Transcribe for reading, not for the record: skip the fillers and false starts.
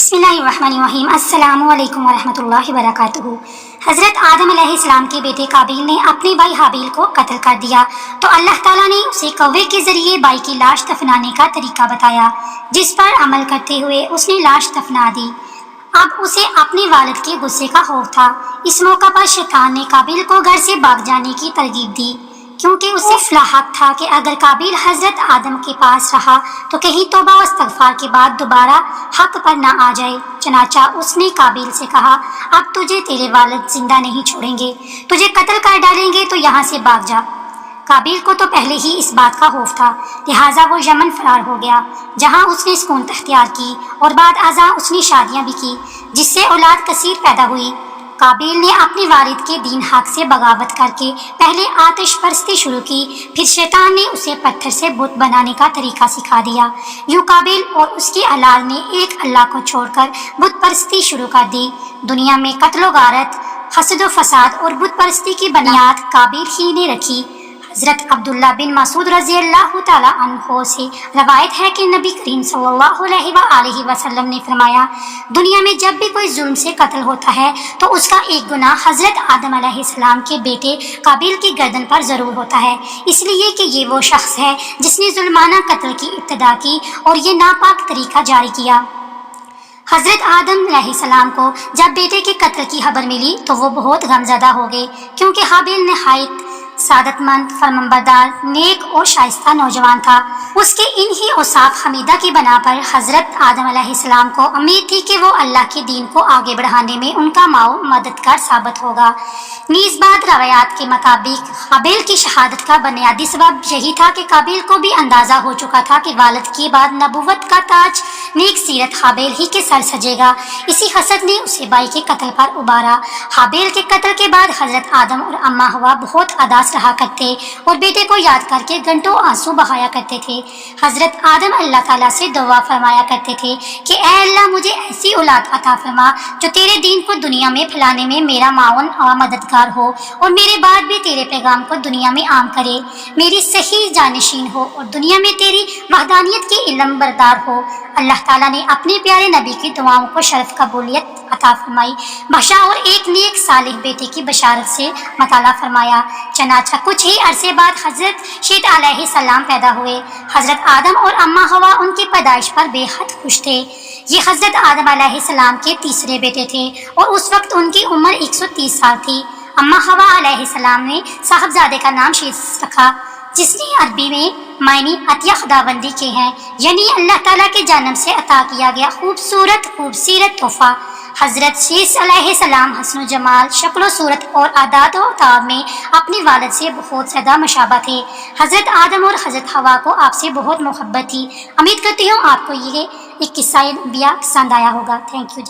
बिस्मिल्लाहिर्रहमानिर्रहीम। अस्सलामु अलैकुम वरहमतुल्लाहि वबरकातुहू। हज़रत आदम अलैहिस्सलाम के बेटे काबिल ने अपने भाई हाबिल को कत्ल कर दिया तो अल्लाह ताला ने उसे कौवे के जरिए भाई की लाश दफनाने का तरीका बताया, जिस पर अमल करते हुए उसने लाश दफना दी। अब उसे अपने वालिद के गुस्से का खौफ था। इस मौका पर शैतान ने काबिल को घर से भाग जाने की तरगीब दी, क्योंकि उसे इफ्लाहक था कि अगर काबिल हजरत आदम के पास रहा तो कहीं तौबा व इस्तग़फ़ार के बाद दोबारा हक पर न आ जाए। चनाचा उसने काबिल से कहा, अब तुझे तेरे वालिद जिंदा नहीं छोड़ेंगे, तुझे कत्ल कर डालेंगे, तो यहाँ से भाग जा। काबिल को तो पहले ही इस बात का खौफ था, लिहाजा वो यमन फरार हो गया, जहाँ उसने सुकून अख्तियार की और बाद अज़ा उसने शादियाँ भी की, जिससे औलाद कसीर पैदा हुई। काबिल ने अपने वालिद के दीन हक से बगावत करके पहले आतिश परस्ती शुरू की, फिर शैतान ने उसे पत्थर से बुत बनाने का तरीका सिखा दिया। यूं काबिल और उसकी औलाद ने एक अल्लाह को छोड़कर बुत परस्ती शुरू कर दी। दुनिया में कत्ल गारत, हसद व फसाद और बुत परस्ती की बुनियाद काबिल ही ने रखी। हज़रत अब्दुल्ला बिन मसूद रज़ी अल्लाह ताला अन्हो से रवायत है कि नबी करीम सल्लल्लाहु अलैहि वसल्लम ने फरमाया, दुनिया में जब भी कोई जुल्म से कत्ल होता है तो उसका एक गुनाह हज़रत आदम अलैहिस्सलाम के बेटे काबिल की गर्दन पर ज़रूर होता है, इसलिए कि ये वो शख्स है जिसने जुल्माना कत्ल की इब्तिदा की और ये नापाक तरीका जारी किया। हज़रत आदम अलैहिस्सलाम को जब बेटे के कत्ल की खबर मिली तो वो बहुत गमज़दा हो गए, क्योंकि हाबिल नहायत सादतमंद, फरमाबरदार, नेक और शाइस्ता नौजवान था। उसके इन्हीं औसाफ हमीदा की बना पर हज़रत आदम अलैहिस्सलाम को उम्मीद थी कि वो अल्लाह के दीन को आगे बढ़ाने में उनका माओ मददगार साबित होगा। नीज़ बाद रवायात के मुताबिक काबिल की शहादत का बुनियादी सबब यही था कि काबिल को भी अंदाज़ा हो चुका था कि वालिद के बाद नबूवत का ताज नेक सीरत हाबिल ही के सर सजेगा। इसी हसद ने उसे भाई के कत्ल पर उबारा। हाबिल के कत्ल के बाद हज़रत आदम और अम्मा हवा बहुत अदास रहा करते और बेटे को याद करके घंटों आंसू बहाया करते थे। हज़रत आदम अल्लाह ताला से दुआ फरमाया करते थे कि ऐ अल्लाह, मुझे ऐसी औलाद अता फरमा जो तेरे दीन को दुनिया में फैलाने में मेरा मावन और मददगार हो और मेरे बाद भी तेरे पैगाम को दुनिया में आम करे, मेरी सही जानशीन हो और दुनिया में तेरी वहदानियत की इल्म बरदार हो। अल्लाह ताला ने अपने प्यारे नबी की दुआओं को शरफ कबूलियत अता फरमाई, बख्शा और एक नेक सालिह बेटे की बशारत से मताला फरमाया। चनाचा कुछ ही अरसे बाद हज़रत शीत अलैहिस्सलाम पैदा हुए। हज़रत आदम और अम्मा हवा उनकी पैदाइश पर बेहद खुश थे। ये हज़रत आदम अलैहिस्सलाम के तीसरे बेटे थे और उस वक्त उनकी उम्र 130 साल थी। अम्मा हवा अलैहिस्सलाम ने साहबजादे का नाम शीस रखा, जिसने अरबी में मायनी अतिया खुदाबंदी के हैं, यानी अल्लाह ताला के जानब से अता किया गया खूबसूरत तोहफा। हज़रत शीस अलैहिस्सलाम हस्न जमाल, शक्ल सूरत और आदात व ताब में अपने वालिद से बहुत ज़्यादा मुशाबा थे। हज़रत आदम और हज़रत हवा को आपसे बहुत मोहब्बत थी। उम्मीद करती हूँ आपको ये एक किस्सा बिया पसंद आया होगा। Thank you.